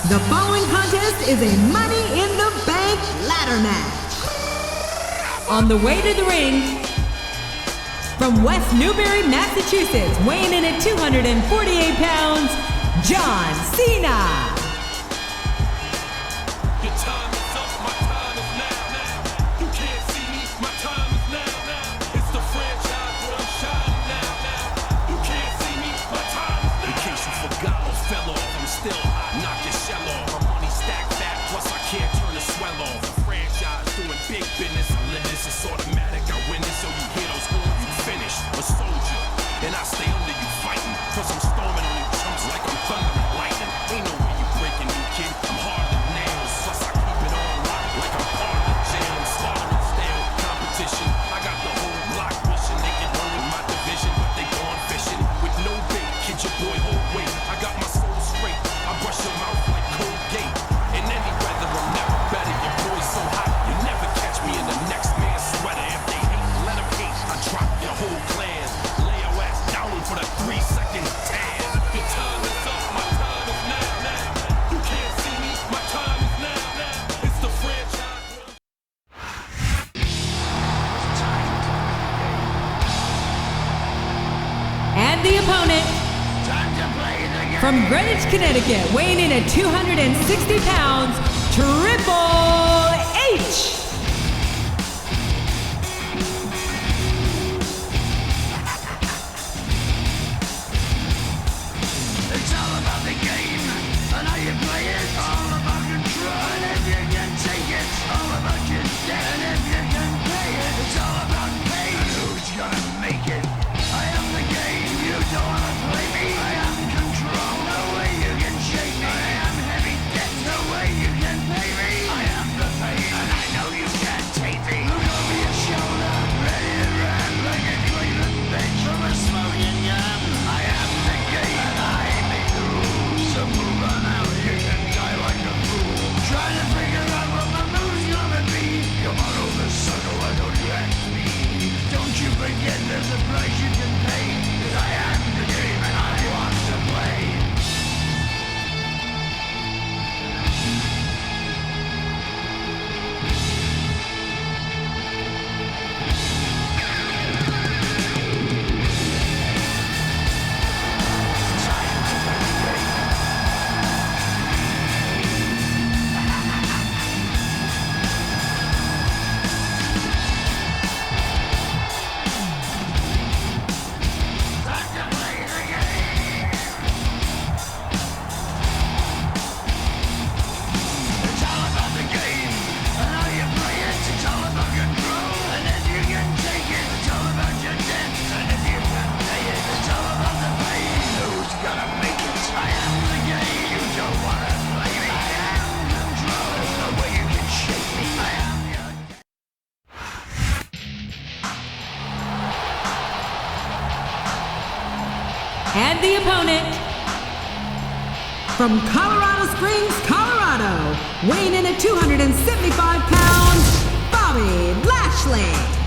The following contest is a Money in the Bank ladder match. On the way to the ring, from West Newbury, Massachusetts, weighing in at 248 pounds, John Cena. The opponent, from Greenwich, Connecticut, weighing in at 260 pounds, Triple H. It's all about the game, and how you play it. All about control, and if you can take it. All about your debt, and if you can pay it. It's all about pain, and who's gonna make it? I am the game. You don't wanna play me. I am control. No way you can shake me. I am heavy debt. No way you can pay me. I am the pain, and I know you can't take me. Look over your shoulder, ready to run like a Cleveland bench from a smoking gun. I am the game, and I make the rules. So move on out. You can die like a fool. Trying to figure out what my move's gonna be. Come on over, sucker. Why don't you ask me? Don't you forget there's a price you can pay. I am the game and I want to play. And the opponent, from Colorado Springs, Colorado, weighing in at 275 pounds, Bobby Lashley.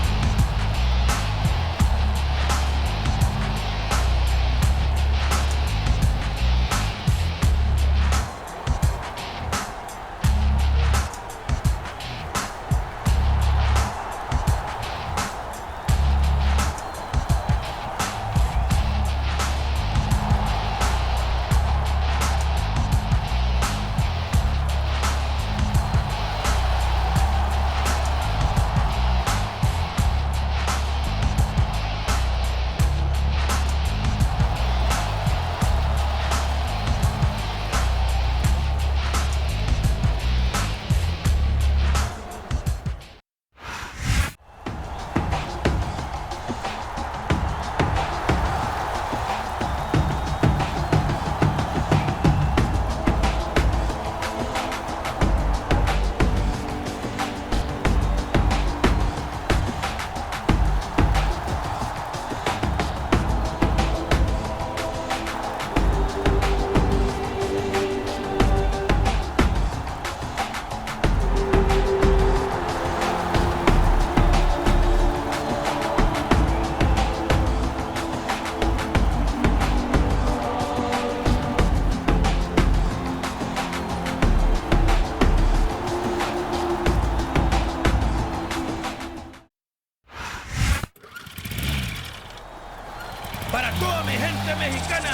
Para toda mi gente mexicana.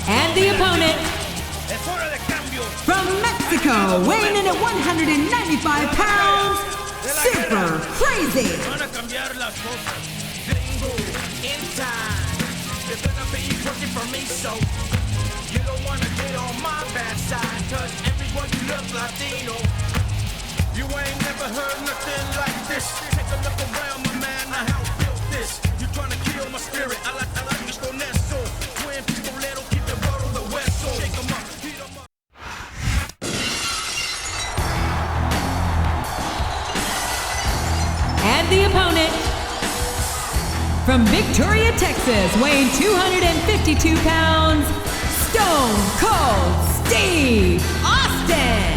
And the opponent Es hora de cambio. from Mexico, weighing in at 195 pounds, Super Crazy. Van a cambiar las cosas. Gringo, in time. You're gonna be working for me, so you don't wanna get on my bad side, cause everyone you look Latino. You ain't never heard nothing like this. Take a look around, my man, I how built this. You tryna kill my spirit, I like this con eso. Twin pistolero, keep the road on the west, so shake 'em up, beat 'em up. And the opponent from Victoria, Texas, weighing 252 pounds, Stone Cold Steve Austin.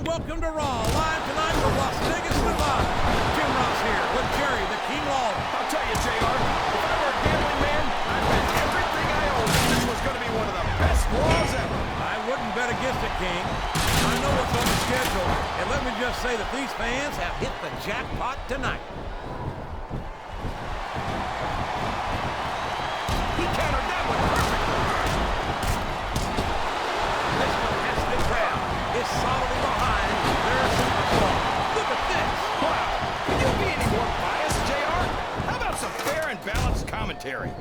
Welcome to Raw, live tonight from Las Vegas, Nevada. Jim Ross here with Jerry, the King Lawler. I'll tell you, JR, if I were a gambling man, I'd bet everything I own that this was going to be one of the best Raws ever. I wouldn't bet against it, King. I know what's on the schedule, and let me just say that these fans have hit the jackpot tonight. He countered that one perfectly. This competitive crowd is solidly behind their superstar. Look at this. Wow, can you be any more biased, JR? How about some fair and balanced commentary?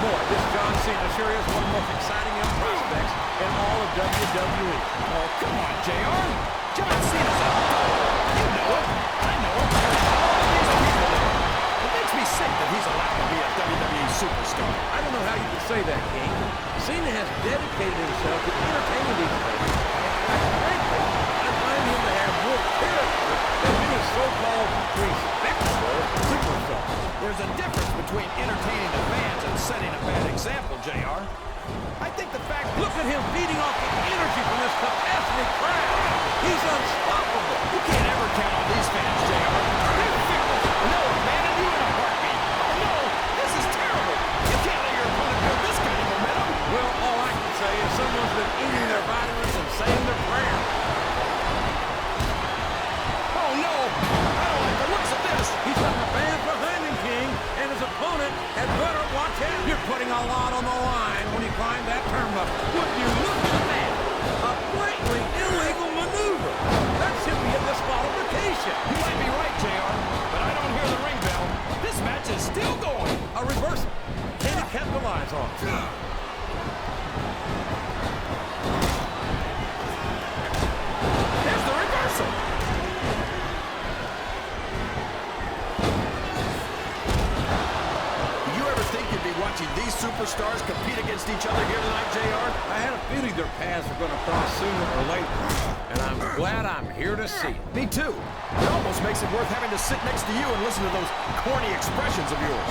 Boy, this John Cena sure is one of the most exciting young prospects in all of WWE. Oh, come on, JR. John Cena's a dog. You know it. I know it. All these people know it. It makes me sick that he's allowed to be a WWE superstar. I don't know how you can say that, King. Cena has dedicated himself to entertaining these fans. And frankly, I find him to have more character than many so-called respectable superstars. There's a difference between entertaining the fans and setting a bad example, JR. I think the fact Look at him feeding off the energy from this capacity crowd. He's unstoppable. you can't ever count on these fans, JR. They're fearless. No, abandon you in a heartbeat. Oh, no, this is terrible. You can't let your opponent build this kind of momentum. Well, all I can say is someone's been eating their vitamins and saying their prayers. Oh, no. I don't like the looks of this. He's got the fans behind him, King, and his opponent had better watch out. You're putting a lot on the line when you climb that turnbuckle. Would you look at that? A blatantly illegal maneuver. That should be a disqualification. You might be right, JR, but I don't hear the ring bell. This match is still going. A reversal. Can he capitalize on it? There's the reversal. Did you ever think you'd be watching these superstars compete against each other here tonight, JR? I had a feeling their paths were going to cross sooner or later, and I'm glad I'm here to see it. Me too. It almost makes it worth having to sit next to you and listen to those corny expressions of yours.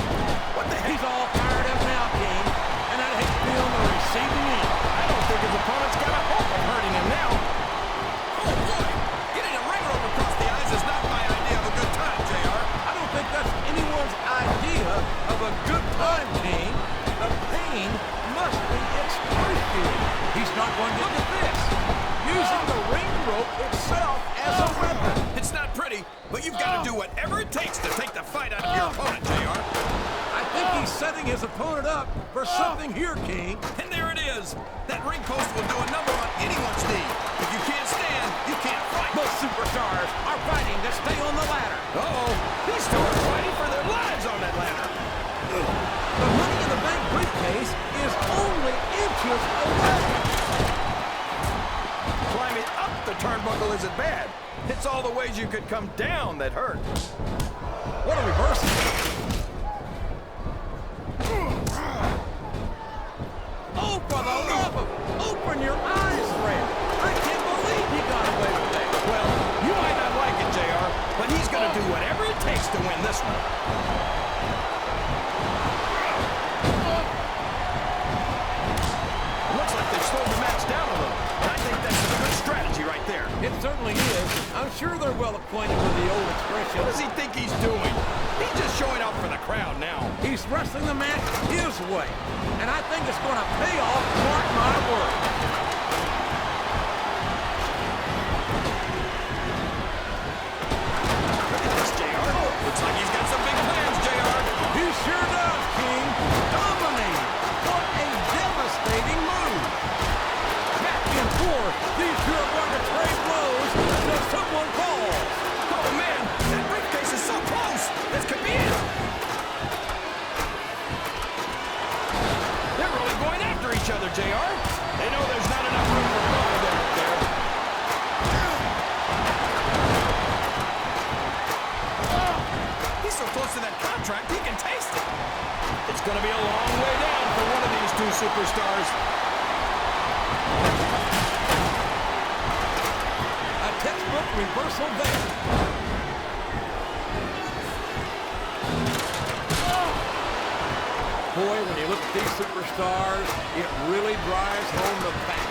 What the heck? He's all fired up now, King, and I'd hate to be on the receiving end. I don't think his opponent's got a hope of hurting him now. Oh boy, getting a ring rope across the eyes is not my idea of a good time, JR. I don't think that's anyone's idea of a good time, King. The pain must be excruciating. He's not going to look at this. Using the ring rope itself as a weapon. It's not pretty, but you've got to do whatever it takes to take the fight out of your opponent, JR. I think he's setting his opponent up for something here, King. And there it is. That ring post will do a number on anyone's knee. If you can't stand, you can't fight. Both superstars are fighting to stay on the ladder. Uh-oh. These two are fighting for their lives on that ladder. The Money in the Bank briefcase is inches away. Climbing up the turnbuckle isn't bad. It's all the ways you could come down that hurt. What a reversal. Oh, for the love of... Open your eyes, Fred. I can't believe he got away with that. Well, you might not like it, JR, but he's going to do whatever it takes to win this one. Looks like they've slowed the match down a little. I think that's a good strategy right there. It certainly is. I'm sure they're well acquainted with the old expression. What does he think he's doing? He's just showing out for the crowd now. He's wrestling the match his way. And I think it's going to pay off, mark my words. Look at this, JR. Looks like he's got some big plans, JR. He sure does, King. Dominating. What a devastating move. Back and forth. These two are going to trade blows until someone falls. Oh, man, that briefcase is so close. This could be it. They're really going after each other, JR. They know there's not enough room for both of them up there. He's so close to that contract, he can taste it. It's going to be a long way down for one of these two superstars. A textbook reversal there. Boy, when you look at these superstars, it really drives home the fact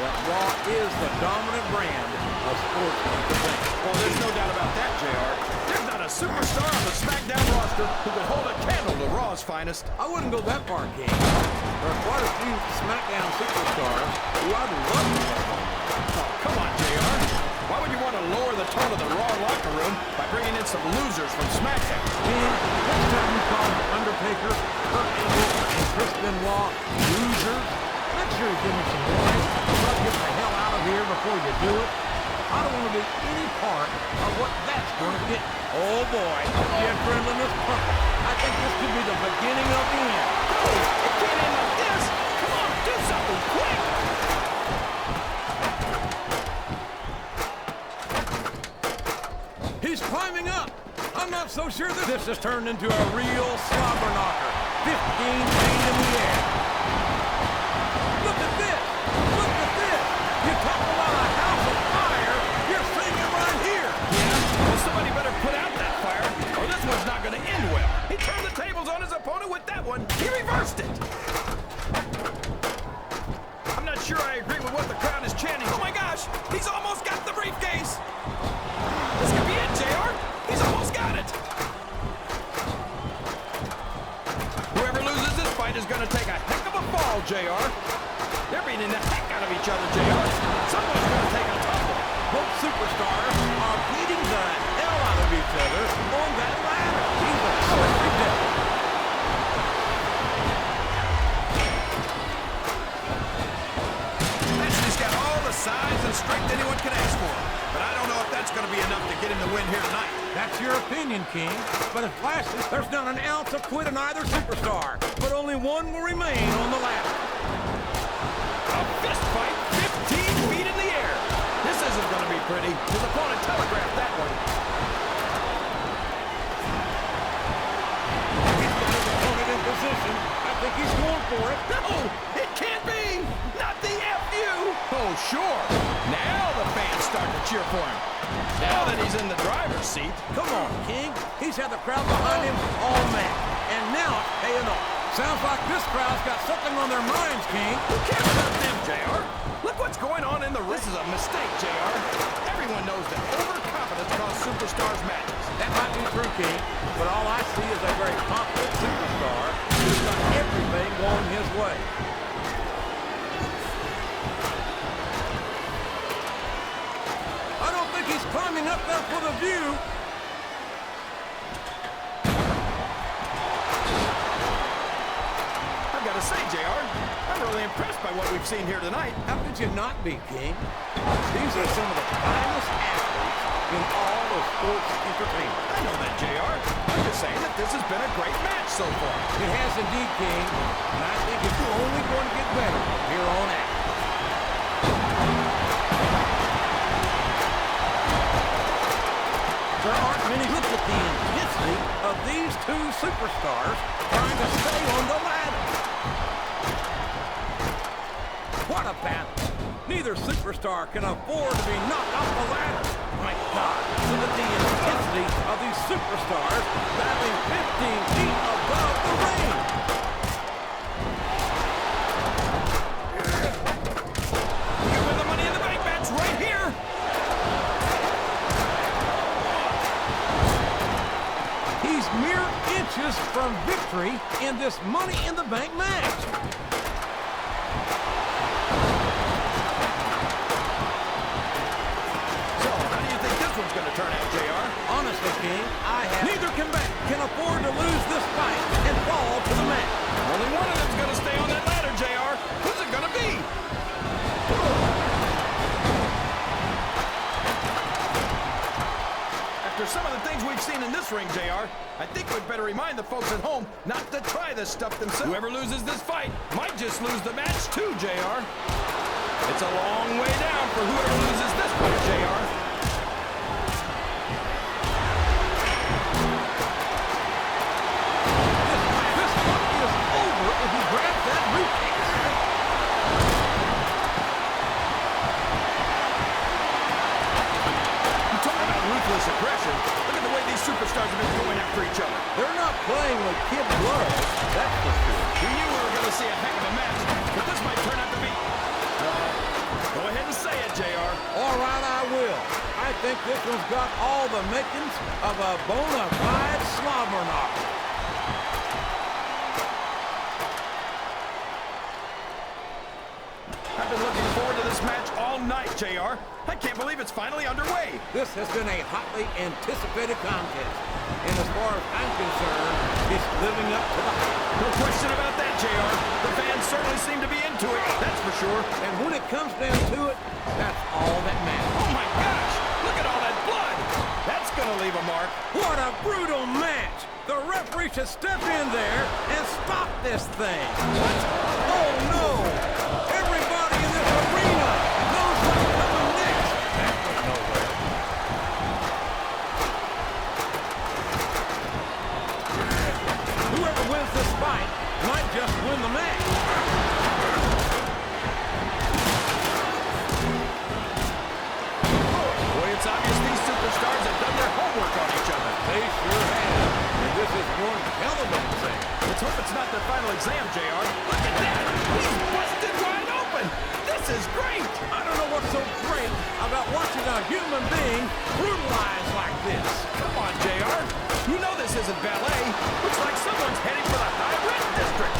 that Raw is the dominant brand of sports entertainment. Well, there's no doubt about that, JR. There's not a superstar on the SmackDown roster who could hold a candle to Raw's finest. I wouldn't go that far, King. There are quite a few SmackDown superstars who I'd love to have on. Oh, come on, JR. Why would you want to lower the tone of the Raw locker room by bringing in some losers from SmackDown? King, next time you call Undertaker, Kurt Angle, and Chris Benoit losers, make sure you give me some warning. I'll get the hell out of here before you do it. I don't want to be any part of what that's going to get. Oh, boy, the adrenaline is pumping. I think this could be the beginning of the end. Oh, it can't end like this. Come on, do something quick. He's climbing up. I'm not so sure that this has turned into a real slobber knocker. 15 feet in the air. Look at this. Look at this. You talk about a house of fire. You're seeing it right here. Yeah, well, somebody better put out that fire, or this one's not going to end well. He turned the tables on his opponent with that one. He reversed it. I'm not sure I agree with what the crowd is chanting. Oh, my gosh. He's almost got the briefcase. This could be it, JR. He's almost got it. Whoever loses this fight is going to take a heck of a fall, JR. They're beating the heck out of each other, JR. Someone's going to take a tumble. Both superstars are beating the hell out of each other on that ladder. He's a slippery devil. Lashley's got all the size and strength anyone can ask for. But I don't know if that's going to be enough to get him the win here tonight. That's your opinion, King. But if Lashley, there's not an ounce of quit in either superstar. But only one will remain on the ladder. A fist fight 15 feet in the air. This isn't going to be pretty. His opponent telegraphed that one. He's got his opponent in position. I think he's going for it. No, it can't be. Not the FU. Oh, sure. Now the fans start to cheer for him. Now that he's in the driver's seat. Come on, King. He's had the crowd behind him all match. And now it's paying off. Sounds like this crowd's got something on their minds, King. Who cares about them, JR? Look what's going on in the ring. This is a mistake, JR. Everyone knows that overconfidence costs superstars matches. That might be true, King. But all I see is a very confident superstar who's got everything going his way. I don't think he's climbing up there for the view. I've got to say, JR, I'm really impressed by what we've seen here tonight. How could you not be, King? These are some of the finest athletes in all of sports entertainment. I know that, JR. I'm just saying that this has been a great match so far. It has indeed, King, and I think it's only going to get better from here on out. There aren't many. Look at the intensity of these two superstars trying to stay on the ladder. What a battle. Neither superstar can afford to be knocked off the ladder. My God, look at the intensity of these superstars battling 15 feet above the ring. You win the Money in the Bank match right here. He's mere inches from victory in this Money in the Bank match. Going to turn out, JR. Honestly, King, neither can afford to lose this fight and fall to the mat. Only one of them's going to stay on that ladder, JR. Who's it going to be? After some of the things we've seen in this ring, JR, I think we'd better remind the folks at home not to try this stuff themselves. Whoever loses this fight might just lose the match too, JR. It's a long way down for whoever loses this fight, JR. Aggression. Look at the way these superstars have been going after each other. They're not playing with kid gloves, that's for sure. We knew we were going to see a heck of a match, but this might turn out to be... go ahead and say it, JR. All right, I will. I think this one's got all the makings of a bona fide slobber knocker. I've been looking forward to this match all night, JR. I can't believe it's finally underway. This has been a hotly anticipated contest. And as far as I'm concerned, it's living up to the hype. No question about that, JR. The fans certainly seem to be into it, that's for sure. And when it comes down to it, that's all that matters. Oh my gosh! Look at all that blood! That's gonna leave a mark. What a brutal match! The referee should step in there and stop this thing. What? Oh no! Everybody in this arena knows what's coming next. That was nowhere. Whoever wins this fight might just win the match. Boy, it's obvious these superstars have done their homework on each other. They sure have. And this is one hell of an exam. Let's hope it's not their final exam, JR. Look at that! He's busted wide open! This is great! I don't know what's so great about watching a human being brutalized like this. Come on, JR. You know this isn't ballet. Looks like someone's heading for the high-risk district.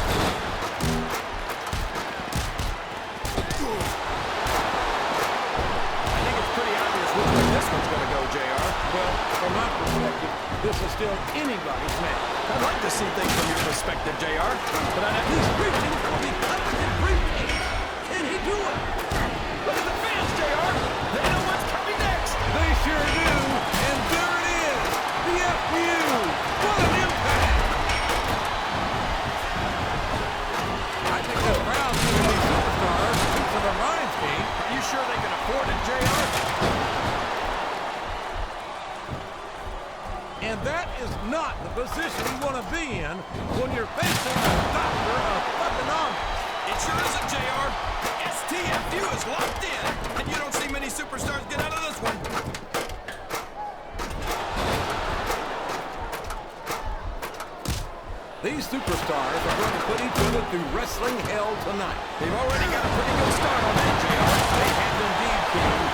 I think it's pretty obvious which way this one's going to go, JR. Well, from my perspective, this is still anybody's match. I'd like to see things from your perspective, JR. But I'd have He's reaching for the coveted briefcase. Can he do it? Look at the fans, JR. They know what's coming next. They sure do. And there it is. The FU. What an impact. I think the crowd's going to be superstars for the Ryan's team. Are you sure they can afford it, JR? And that is not the position you want to be in when you're facing a doctor of thugonomics. It sure isn't, JR. STFU is locked in, and you don't see many superstars get out of this one. These superstars are going to put each other through wrestling hell tonight. They've already got a pretty good start on that, JR. They have indeed, King.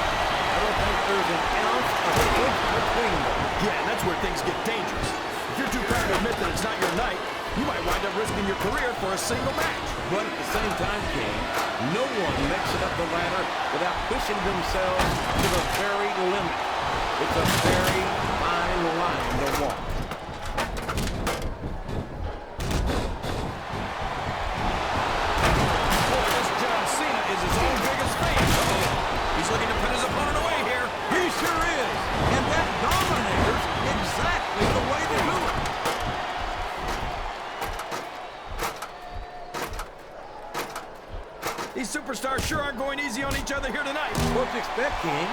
I don't think there's an ounce of a inch between them. Yeah, and that's where things get dangerous. If you're too proud to admit that it's not your night, you might wind up risking your career for a single match. But at the same time, King, no one makes it up the ladder without pushing themselves to the very limit. It's a very fine line to walk. Boy, this John Cena is his own biggest fan. He's looking to put his opponent away here. He sure is. And These superstars sure aren't going easy on each other here tonight. What you expect, King?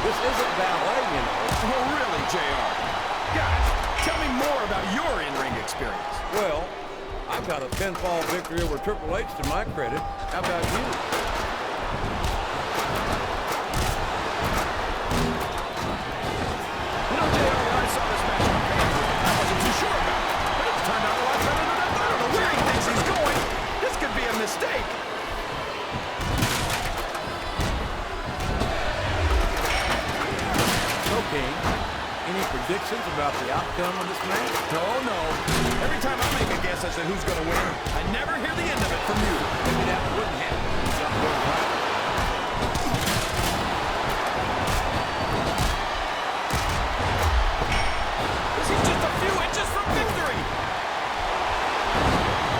This isn't ballet, you know. Oh, really, JR? Guys, tell me more about your in-ring experience. Well, I've got a pinfall victory over Triple H to my credit. How about you? You know, JR, when I saw this match on paper, I wasn't too sure about it. But it's turned out a lot better than I thought. I don't know where he thinks he's going. This could be a mistake. Okay. Any predictions about the outcome of this match? Oh, no. Every time I make a guess as to who's going to win, I never hear the end of it from you. Maybe that wouldn't happen. This is just a few inches from victory.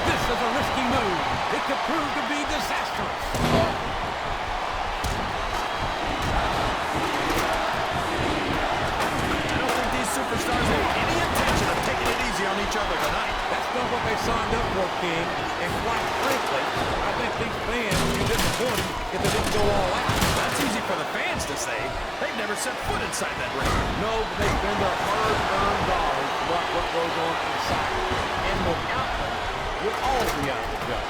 This is a risky move. It could prove to be disastrous. Superstars have any intention of taking it easy on each other tonight. That's not what they signed up for, King. And quite frankly, I think these fans would be disappointed if they didn't go all out. That's easy for the fans to say. They've never set foot inside that ring. No, but they spend their hard-earned dollars to watch what goes on inside. And without them, we'll all be out of the job.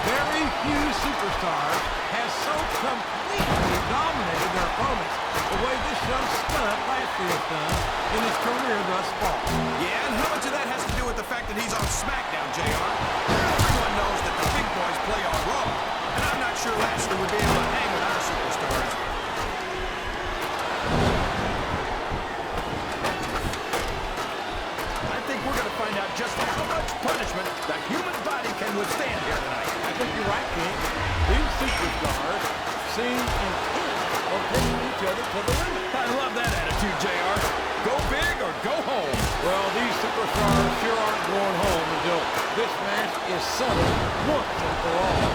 Very few superstars have so completely dominated their opponents the way this young stunt Lashley has done in his career thus far. Yeah, and how much of that has to do with the fact that he's on SmackDown, JR? Everyone knows that the big boys play on Raw, and I'm not sure Lashley would be able to hang with our superstars. I think we're going to find out just how much punishment the human body can withstand here tonight. I think you're right, King. These superstars seem intent on taking each other to the limit. I love that attitude, JR. Go big or go home. Well, these superstars sure aren't going home until this match is settled once and for all.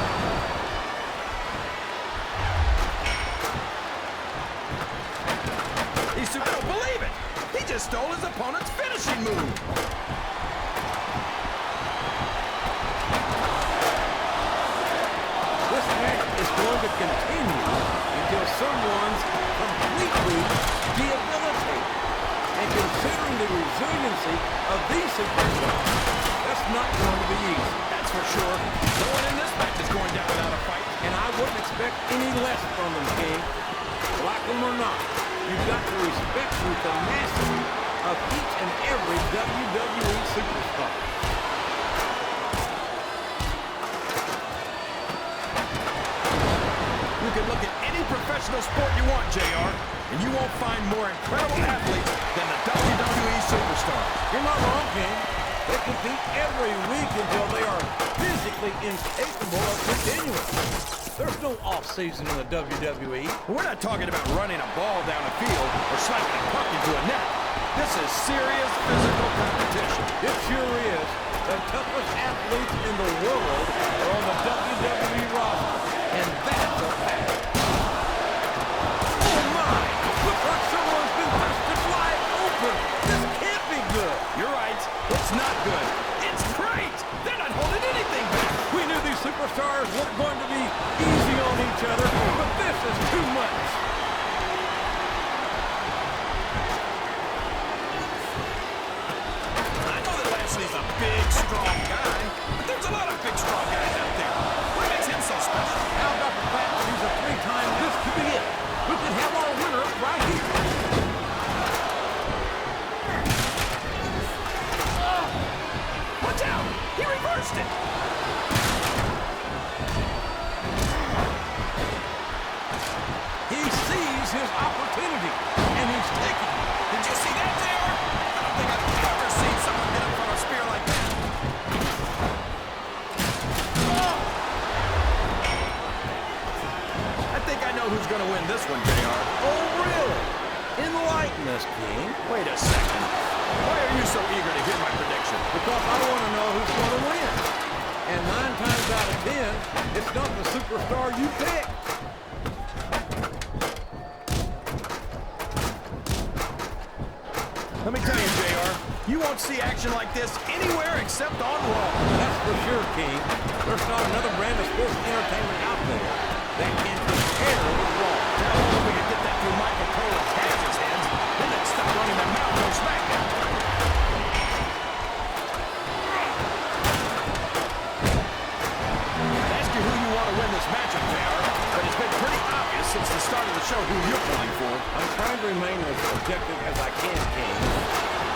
I don't believe it. He just stole his opponent's finishing move. This match is going to continue until someone's completely debilitated. And considering the resiliency of these superstars, that's not going to be easy. That's for sure. No one in this match is going down without a fight. And I wouldn't expect any less from them, King. Like them or not, you've got to respect the tenacity of each and every WWE superstar. You can look at any professional sport you want, JR, and you won't find more incredible athletes than the WWE superstars. You're not wrong, King. They compete every week until they are physically incapable of continuing. There's no off-season in the WWE. We're not talking about running a ball down a field or slapping a puck into a net. This is serious physical competition. It sure is. The toughest athletes in the world are on the WWE roster, and that's a fact. Oh my! Looks like someone's been busted wide open. This can't be good. You're right. It's not good. It's great. They're not holding anything back. We knew these superstars weren't going to be easy on each other, but this is too much. I know that Lashley's a big, strong guy, but there's a lot of big, strong guys out there. What makes him so special? How about the fact that he's a three-time this could be it? We could have our winner right here. Watch out! He reversed it! He sees his opportunity, and he's taking it. Did you see that, JR? I don't think I've ever seen someone get up from a spear like that. I think I know who's going to win this one, JR. Oh, really? Enlighten us, King. Wait a second. Why are you so eager to hear my prediction? Because I want to know who's going to win. And 9 times out of 10, it's not the superstar you pick. Let me tell you, JR, You won't see action like this anywhere except on Raw. That's for sure, King. There's not another brand of sports entertainment out there that can compare with Raw. Now, if we can get that through Michael Cole and Taz's hands, then they'd stop running their mouth on SmackDown. Ask you who you want to win this matchup, JR, but it's been pretty obvious since the start of the show who you're pulling for. I'm trying to remain as objective as I can, King.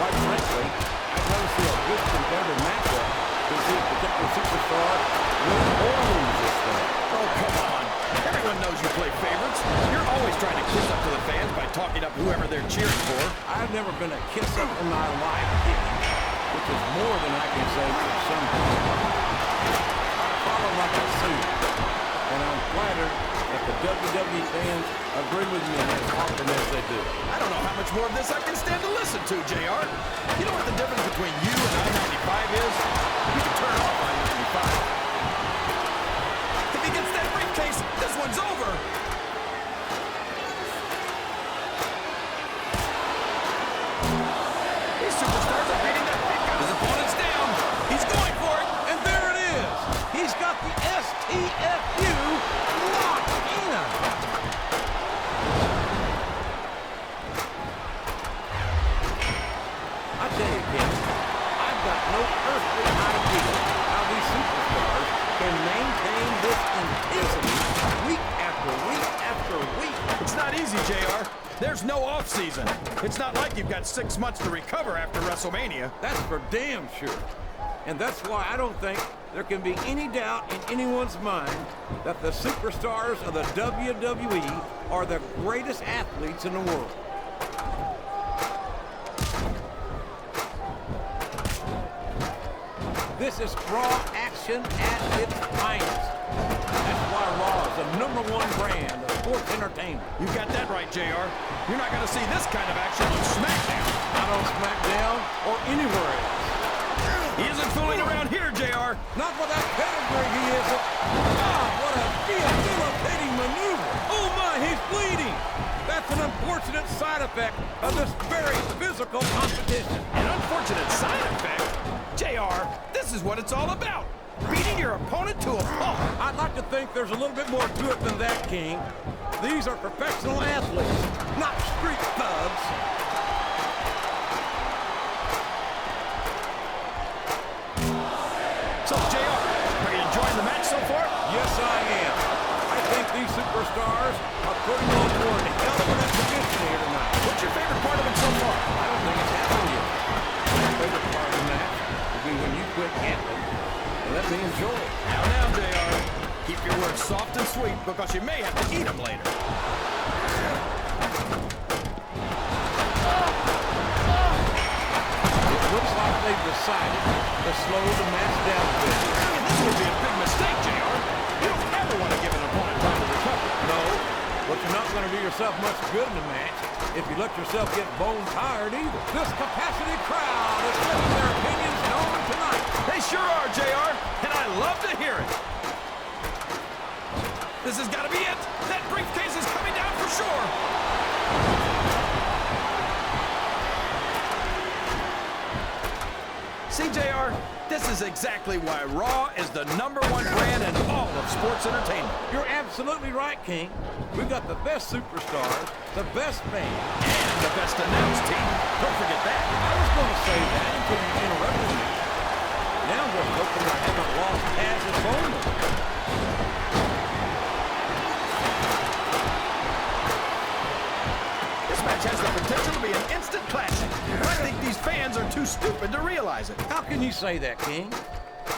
Quite frankly, I'd rather see a good competitive matchup than see a particular superstar win or lose this thing. Oh, come on. Everyone knows you play favorites. You're always trying to kiss up to the fans by talking up whoever they're cheering for. I've never been a kiss-up in my life, King, which is more than I can say for some people. I follow like a suit, and I'm flattered that the WWE fans agree with me as often as they do. I don't know how much more of this I can stand to listen to, JR. You know what the difference between you and I-95 is? You can turn off I-95. If he gets that briefcase, this one's over. These superstars are beating their heck out. His opponent's down. He's going for it. And there it is. He's got the STFU locked in. I tell you, King, I've got no earthly idea how these superstars can maintain this intensity week after week after week. It's not easy, JR. There's no off-season. It's not like you've got 6 months to recover after WrestleMania. That's for damn sure. And that's why I don't think there can be any doubt in anyone's mind that the superstars of the WWE are the greatest athletes in the world. This is Raw action at its finest. That's why Raw is the #1 brand of sports entertainment. You got that right, JR. You're not going to see this kind of action on SmackDown. Not on SmackDown or anywhere else. He isn't fooling around here, JR. Not with that pedigree, he isn't. Ah, what a debilitating maneuver. Oh my, he's bleeding. That's an unfortunate side effect of this very physical competition. An unfortunate side effect? JR, this is what it's all about. Beating your opponent to a pulp. I'd like to think there's a little bit more to it than that, King. These are professional athletes, not street thugs. So, JR, are you enjoying the match so far? Yes, I am. I think these superstars are putting on one hell of an exhibition here tonight. What's your favorite part of it so far? I don't think it's happened yet. My favorite part of the match will be when you quit gambling and let me enjoy it. Now, JR. Keep your words soft and sweet because you may have to eat them later. It looks like they've decided to slow the match down a bit. And this would be a big mistake, JR. You don't ever want to give an opponent time to recover. No, but you're not going to do yourself much good in the match if you let yourself get bone tired either. This capacity crowd is making their opinions known tonight. They sure are, JR, and I love to hear it. This has got to be it. That briefcase is coming down for sure. See, JR, this is exactly why Raw is the #1 brand in all of sports entertainment. You're absolutely right, King. We've got the best superstars, the best band, And the best announced team. Don't forget that. I was going to say that until you interrupted me. Now I'm just hoping I haven't lost Taz's phone number. This match has the potential to be an instant classic. I think these fans are too stupid to realize it. How can you say that, King?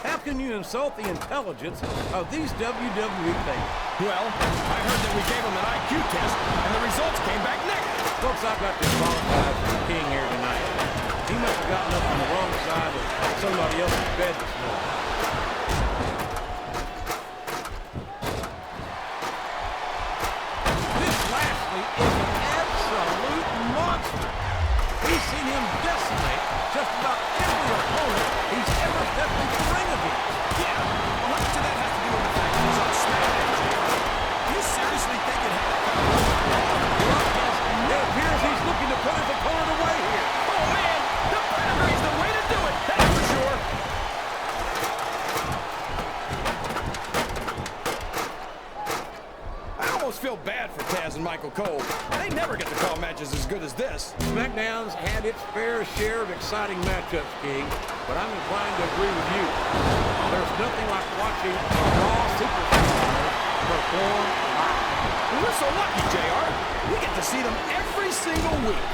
How can you insult the intelligence of these WWE fans? Well, I heard that we gave them an IQ test, and the results came back negative. Folks, I've got to apologize for the King here tonight. He must have gotten up on the wrong side of somebody else's bed this morning. This Lashley is an absolute monster. We've seen him decimate just about every opponent he's ever stepped into the ring against. Yeah, well, how much of that has to do with the fact that he's on SmackDown, JR? Do you seriously think it It appears he's looking to put his opponent away here. Oh, man! The pedigree Michael Cole. They never get to call matches as good as this. SmackDown's had its fair share of exciting matchups, King, but I'm inclined to agree with you. There's nothing like watching a Raw superstar perform live. We're so lucky, JR. We get to see them every single week.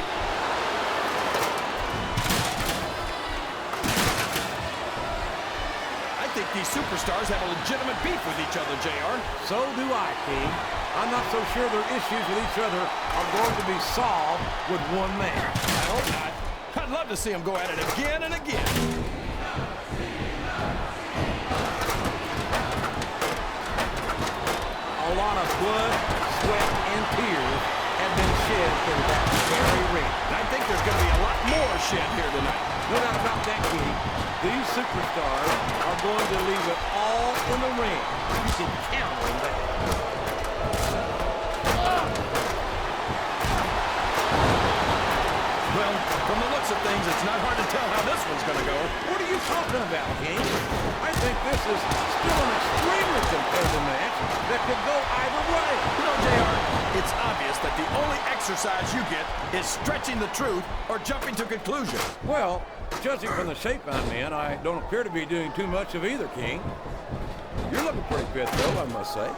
I think these superstars have a legitimate beef with each other, JR. So do I, King. I'm not so sure their issues with each other are going to be solved with one man. I hope not. I'd love to see them go at it again and again. A lot of blood, sweat, and tears have been shed in that very ring. And I think there's going to be a lot more shed here tonight. No doubt about that, King. These superstars are going to leave it all in the ring. You can count on that. Well, from the looks of things, it's not hard to tell how this one's going to go. What are you talking about, King? I think this is still an extremely competitive match that could go either way. You know, JR, it's obvious that the only exercise you get is stretching the truth or jumping to conclusions. Well, judging from the shape I'm in, I don't appear to be doing too much of either, King. You're looking pretty fit, though, I must say.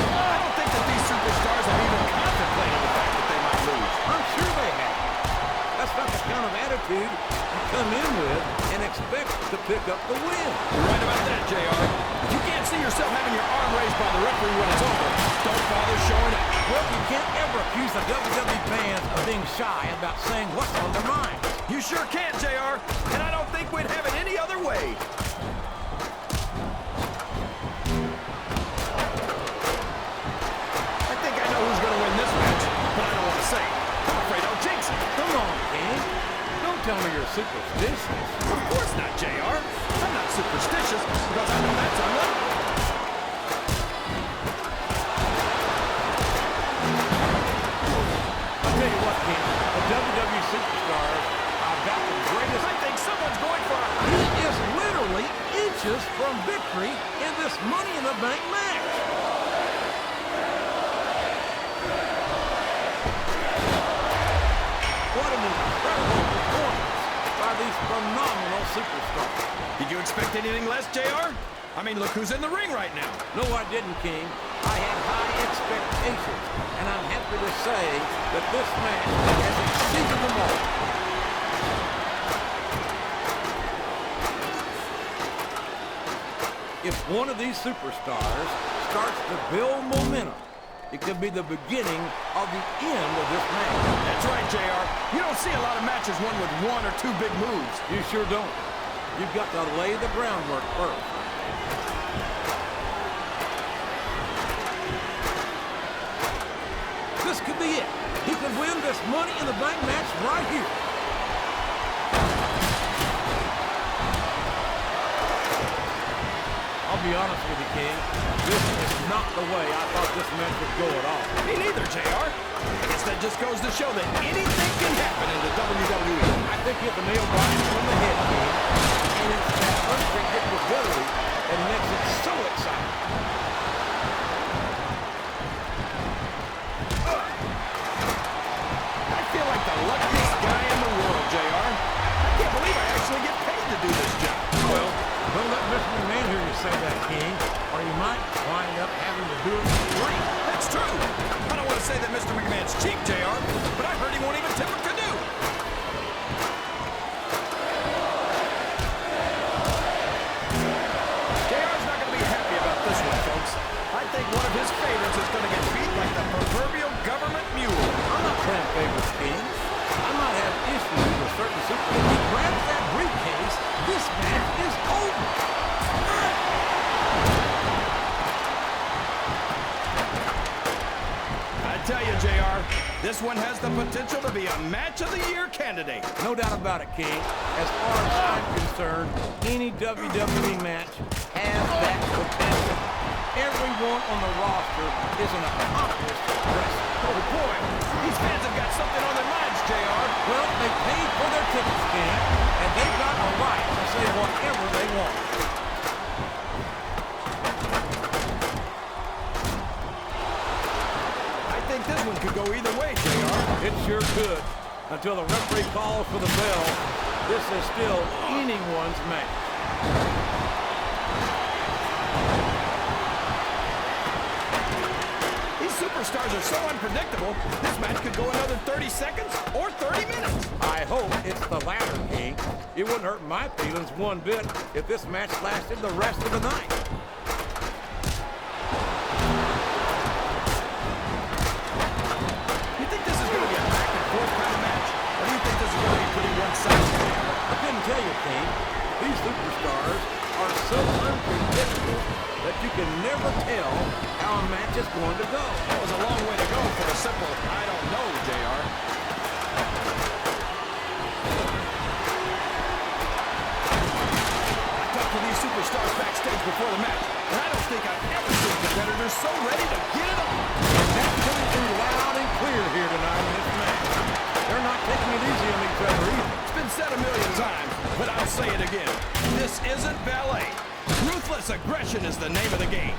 I don't think that these superstars have even contemplated the fact that they might lose. I'm sure they have. That's not the kind of attitude you come in with and expect to pick up the win. You're right about that, JR. If you can't see yourself having your arm raised by the referee when it's over, don't bother showing up. Well, you can't ever accuse the WWE fans of being shy about saying what's on their mind. You sure can't, JR, and I don't think we'd have it any other way. I think I know who's going to win this match, but I don't want to say it. I'm afraid I'll jinx it. Come on, King. Don't tell me you're superstitious. Of course not, JR. I'm not superstitious because I know that's unlikely. I'll tell you what, King. The WWE superstars are about the greatest. I think someone's going for a... He is literally inches from victory in this Money in the Bank match. What an incredible performance by these phenomenal superstars. Did you expect anything less, JR? I mean, look who's in the ring right now. No, I didn't, King. I had high expectations, and I'm happy to say that this match has exceeded them all. If one of these superstars starts to build momentum, it could be the beginning of the end of this match. That's right, JR. You don't see a lot of matches won with one or two big moves. You sure don't. You've got to lay the groundwork first. This could be it. He could win this Money in the Bank match right here. I'll be honest with you, King. This is not the way I thought this match would go at all. Me neither, JR. I guess that just goes to show that anything can happen in the WWE. I think you hit the nail right on the head, King. And it's that unpredictability that makes it so exciting. I feel like the luckiest guy in the world, JR. I can't believe I actually get paid to do this job. Well, don't let Mr. McMahon hear you say that, King, or you might wind up having to do it for free. That's true. I don't want to say that Mr. McMahon's cheap, JR, but I heard he won't even tip a canoe. JR's not going to be happy about this one, folks. I think one of his favorites is going to get beat like the proverbial government mule. I'm not playing favorites, King. I might have issues with certain super. If he grabs that briefcase, this match is over. I tell you, JR, this one has the potential to be a Match of the Year candidate. No doubt about it, King. As far as I'm concerned, any WWE match has that potential. Everyone on the roster is an accomplished wrestler. Oh, boy. These fans have got something on their minds, JR. Well, they paid for their tickets, King, and they've got a right to say whatever they want. could go either way, JR. It sure could. Until the referee calls for the bell, this is still anyone's match. Superstars are so unpredictable, this match could go another 30 seconds or 30 minutes. I hope it's the latter, King. It wouldn't hurt my feelings one bit if this match lasted the rest of the night. You think this is going to be a back-and-forth kind of match? Or do you think this is going to be pretty one-sided? I couldn't tell you, King. These superstars are so unpredictable that you can never tell how a match is going to go. That was a long way to go for a simple, I don't know, JR. I talked to these superstars backstage before the match, and I don't think I've ever seen competitors so ready to get it on. That's coming through loud and clear here tonight in this match. They're not taking it easy on each other either. It's been said a million times, but I'll say it again. This isn't ballet. Ruthless aggression is the name of the game.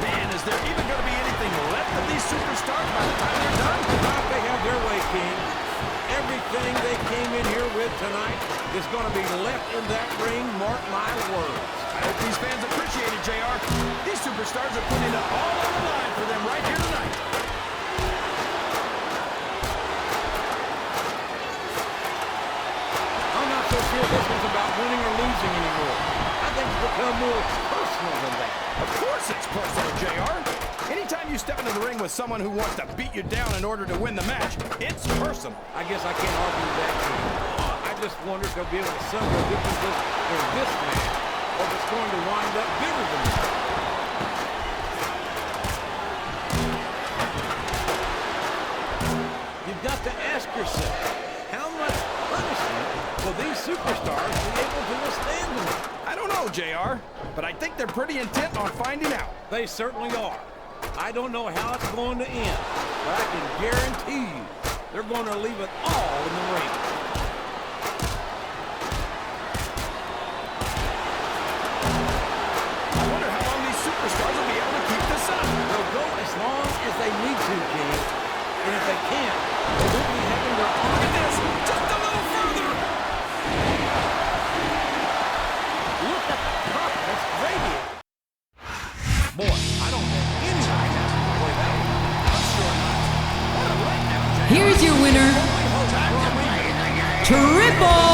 Man, is there even going to be anything left of these superstars by the time they're done? Not if they have their way, King. Everything they came in here with tonight is going to be left in that ring, mark my words. I hope these fans appreciate it, JR. These superstars are putting it all on the line for them right here tonight. This one's about winning or losing anymore. I think it's become more personal than that. Of course it's personal, JR. Anytime you step into the ring with someone who wants to beat you down in order to win the match, it's personal. I guess I can't argue with that, King. I just wonder if they'll be able to settle their differences in this match, or if it's going to wind up bigger than that. You've got to ask yourself, how much punishment will these superstars be able to withstand tonight? I don't know, JR, but I think they're pretty intent on finding out. They certainly are. I don't know how it's going to end, but I can guarantee you they're going to leave it all in the ring. I wonder how long these superstars will be able to keep this up. They'll go as long as they need to, King. And if they can't, they won't be having their arm. Look at this! Just a little further! Look at the top. That's radiant. Boy, I don't have any idea how to play that one. I'm sure not. What a letdown, JR. Here's your winner, Triple